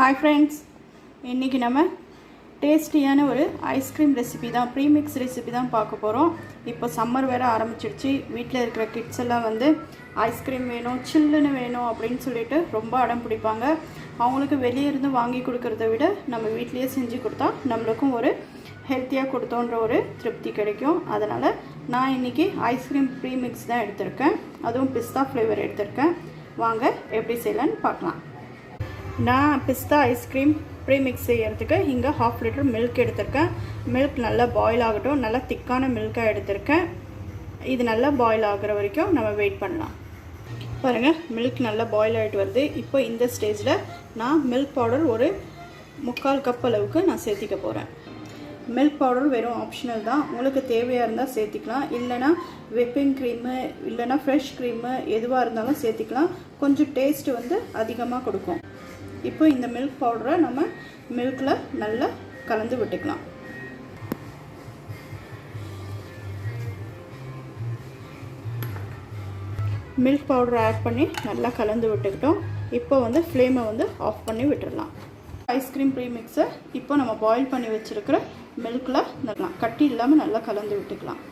Hi friends, இன்றைக்கி நம்ம டேஸ்டியான ஒரு ஐஸ்கிரீம் ரெசிபி தான், ப்ரீமிக்ஸ் ரெசிபி தான் பார்க்க போகிறோம். இப்போ சம்மர் வேறு ஆரம்பிச்சிடுச்சு. வீட்டில் இருக்கிற கிட்ஸ் எல்லாம் வந்து ஐஸ்கிரீம் வேணும், சில்லுன்னு வேணும் அப்படின்னு சொல்லிட்டு ரொம்ப அடம் பிடிப்பாங்க. அவங்களுக்கு வெளியே இருந்து வாங்கி கொடுக்கறத விட நம்ம வீட்லேயே செஞ்சு கொடுத்தா நம்மளுக்கும் ஒரு ஹெல்த்தியாக கொடுத்தோன்ற ஒரு திருப்தி கிடைக்கும். அதனால் நான் இன்றைக்கி ஐஸ்கிரீம் ப்ரீமிக்ஸ் தான் எடுத்திருக்கேன், அதுவும் பிஸ்தா ஃப்ளேவர் எடுத்திருக்கேன். வாங்க எப்படி செய்யலான்னு பார்க்கலாம். நான் பிஸ்தா ஐஸ்கிரீம் ப்ரீமிக்ஸ் செய்கிறதுக்கு இங்கே 1/2 லிட்டர் மில்க் எடுத்திருக்கேன். மில்க் நல்லா பாயில் ஆகட்டும். நல்லா திக்கான மில்காக எடுத்திருக்கேன். இது நல்லா பாயில் ஆகிற வரைக்கும் நம்ம வெயிட் பண்ணலாம். பாருங்கள், மில்க் நல்லா பாயில் ஆகிட்டு வருது. இப்போ இந்த ஸ்டேஜில் நான் மில்க் பவுடர் ஒரு 3/4 கப் அளவுக்கு நான் சேர்த்திக்க போகிறேன். மில்க் பவுடர் வெறும் ஆப்ஷனல் தான், உங்களுக்கு தேவையாக இருந்தால் சேர்த்திக்கலாம். இல்லைனா விப்பிங் க்ரீமு இல்லைனா ஃப்ரெஷ் க்ரீமு எதுவாக இருந்தாலும் சேர்த்திக்கலாம். கொஞ்சம் டேஸ்ட்டு வந்து அதிகமாக கொடுக்கும். இப்போ இந்த மில்க் பவுடரை நம்ம மில்கில் நல்லா கலந்து விட்டுக்கலாம். மில்க் பவுடரை ஆட் பண்ணி நல்லா கலந்து விட்டுக்கிட்டோம். இப்போ வந்து ஃப்ளேமை வந்து ஆஃப் பண்ணி விட்டுடலாம். ஐஸ்கிரீம் ப்ரீமிக்ஸை இப்போ நம்ம பாயில் பண்ணி வச்சுருக்கிற மில்கில் நல்லா கட்டி இல்லாமல் நல்லா கலந்து விட்டுக்கலாம்.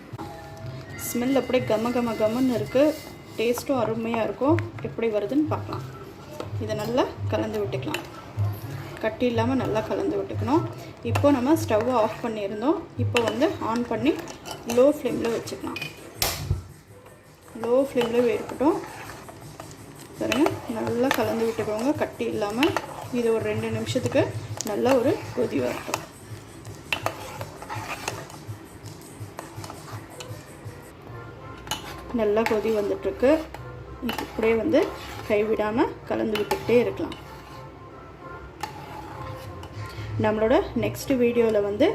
ஸ்மெல் அப்படியே கம்மன்னு இருக்குது. டேஸ்ட்டும் அருமையாக இருக்கும். எப்படி வருதுன்னு பார்க்கலாம். இதை நல்லா கலந்து விட்டுக்கலாம். கட்டி இல்லாமல் நல்லா கலந்து விட்டுக்கணும். இப்போ நம்ம ஸ்டவ்வை ஆஃப் பண்ணியிருந்தோம். இப்போ வந்து ஆன் பண்ணி லோ ஃப்ளேமில் வச்சுக்கலாம். லோ ஃப்ளேமில் இருக்கட்டும். பாருங்க, நல்லா கலந்து விட்டுக்கோங்க கட்டி இல்லாமல். இது ஒரு 2 நிமிஷத்துக்கு நல்லா ஒரு கொதி வரட்டும். நல்லா கொதி வந்துட்டுருக்கு. இப்படியே வந்து கைவிடாமல் கலந்து விட்டுக்கிட்டே இருக்கலாம். நம்மளோட நெக்ஸ்ட் வீடியோவில் வந்து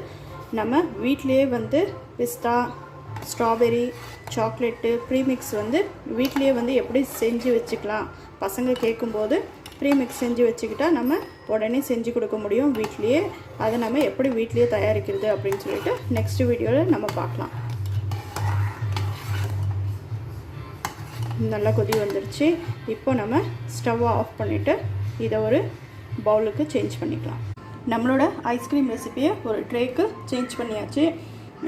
நம்ம வீட்லேயே வந்து பிஸ்தா, ஸ்ட்ராபெரி, சாக்லேட்டு ப்ரீமிக்ஸ் வந்து வீட்லேயே வந்து எப்படி செஞ்சு வச்சுக்கலாம். பசங்க கேட்கும்போது ப்ரீமிக்ஸ் செஞ்சு வச்சுக்கிட்டா நம்ம உடனே செஞ்சு கொடுக்க முடியும் வீட்லேயே. அதை நம்ம எப்படி வீட்லேயே தயாரிக்கிறது அப்படின்னு சொல்லிட்டு நெக்ஸ்ட் வீடியோவில் நம்ம பார்க்கலாம். நல்லா கொதி வந்துடுச்சு. இப்போ நம்ம ஸ்டவ்வை ஆஃப் பண்ணிவிட்டு இதை ஒரு பவுலுக்கு சேஞ்ச் பண்ணிக்கலாம். நம்மளோட ஐஸ்கிரீம் ரெசிபியை ஒரு ட்ரேக்கு சேஞ்ச் பண்ணியாச்சு.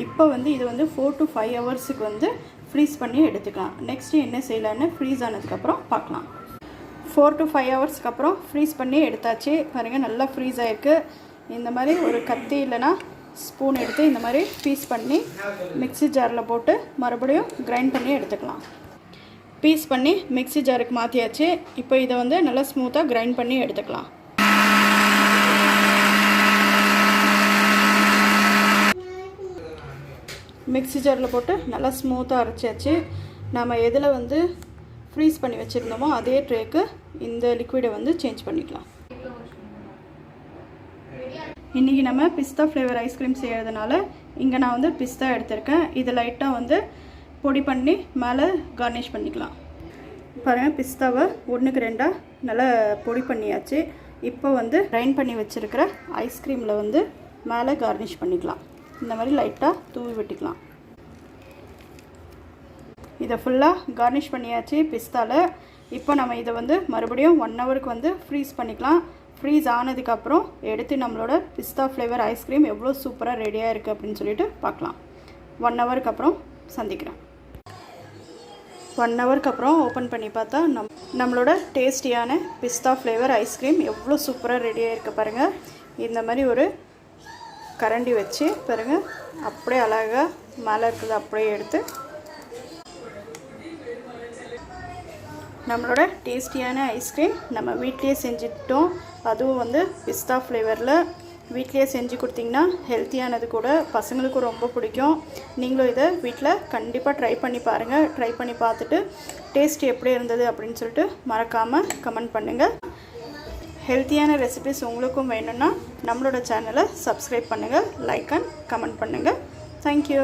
இப்போ வந்து இது வந்து 4 to 5 ஹவர்ஸுக்கு வந்து ஃப்ரீஸ் பண்ணி எடுத்துக்கலாம். நெக்ஸ்ட்டு என்ன செய்யலான்னு ஃப்ரீஸ் ஆனதுக்கப்புறம் பார்க்கலாம். 4 to 5 ஹவர்ஸ்க்கு அப்புறம் ஃப்ரீஸ் பண்ணி எடுத்தாச்சு. பாருங்கள், நல்லா ஃப்ரீஸ் ஆகிருக்கு. இந்த மாதிரி ஒரு கத்தி இல்லைனா ஸ்பூன் எடுத்து இந்த மாதிரி பீஸ் பண்ணி மிக்ஸி ஜாரில் போட்டு மறுபடியும் கிரைண்ட் பண்ணி எடுத்துக்கலாம். பீஸ் பண்ணி மிக்ஸி ஜாருக்கு மாற்றியாச்சு. இப்போ இதை வந்து நல்லா ஸ்மூத்தாக கிரைண்ட் பண்ணி எடுத்துக்கலாம். மிக்ஸி ஜாரில் போட்டு நல்லா ஸ்மூத்தாக அரைச்சாச்சு. நம்ம எதில் வந்து ஃப்ரீஸ் பண்ணி வச்சுருந்தோமோ அதே ட்ரேக்கு இந்த லிக்விடை வந்து சேஞ்ச் பண்ணிக்கலாம். இன்றைக்கி நம்ம பிஸ்தா ஃப்ளேவர் ஐஸ்கிரீம் செய்கிறதுனால இங்கே நான் வந்து பிஸ்தா எடுத்திருக்கேன். இது லைட்டாக வந்து பொடி பண்ணி மேலே கார்னிஷ் பண்ணிக்கலாம். பாருங்கள், பிஸ்தாவை 1க்கு 2 நல்லா பொடி பண்ணியாச்சு. இப்போ வந்து கிரைண்ட் பண்ணி வச்சுருக்கிற ஐஸ்கிரீமில் வந்து மேலே கார்னிஷ் பண்ணிக்கலாம். இந்த மாதிரி லைட்டாக தூவி விட்டுக்கலாம். இதை ஃபுல்லாக கார்னிஷ் பண்ணியாச்சு பிஸ்தாவில். இப்போ நம்ம இதை வந்து மறுபடியும் 1 ஹவருக்கு வந்து ஃப்ரீஸ் பண்ணிக்கலாம். ஃப்ரீஸ் ஆனதுக்கப்புறம் எடுத்து நம்மளோட பிஸ்தா ஃப்ளேவர் ஐஸ்கிரீம் எவ்வளோ சூப்பராக ரெடியாக இருக்குது அப்படின்னு சொல்லிட்டு பார்க்கலாம். 1 ஹவருக்கு அப்புறம் சந்திக்கிறேன். 1 ஹவருக்கு அப்புறம் ஓப்பன் பண்ணி பார்த்தா நம்மளோட டேஸ்டியான பிஸ்தா ஃப்ளேவர் ஐஸ்கிரீம் எவ்வளோ சூப்பராக ரெடியாக இருக்குது பாருங்கள். இந்த மாதிரி ஒரு கரண்டி வச்சு பாருங்கள், அப்படியே அழகாக மேலே இருக்கிறது அப்படியே எடுத்து நம்மளோட டேஸ்டியான ஐஸ்கிரீம் நம்ம வீட்லேயே செஞ்சுட்டோம். அதுவும் வந்து பிஸ்தா ஃப்ளேவரில் வீட்லேயே செஞ்சு கொடுத்திங்கன்னா ஹெல்த்தியானது கூட, பசங்களுக்கும் ரொம்ப பிடிக்கும். நீங்களும் இதை வீட்டில் கண்டிப்பாக ட்ரை பண்ணி பாருங்கள். ட்ரை பண்ணி பார்த்துட்டு டேஸ்ட் எப்படி இருந்தது அப்படின்னு சொல்லிட்டு மறக்காமல் கமெண்ட் பண்ணுங்கள். ஹெல்த்தியான ரெசிபிஸ் உங்களுக்கும் வேணும்னா நம்மளோட சேனலை சப்ஸ்கிரைப் பண்ணுங்கள், லைக் அண்ட் கமெண்ட் பண்ணுங்கள். தேங்க்யூ.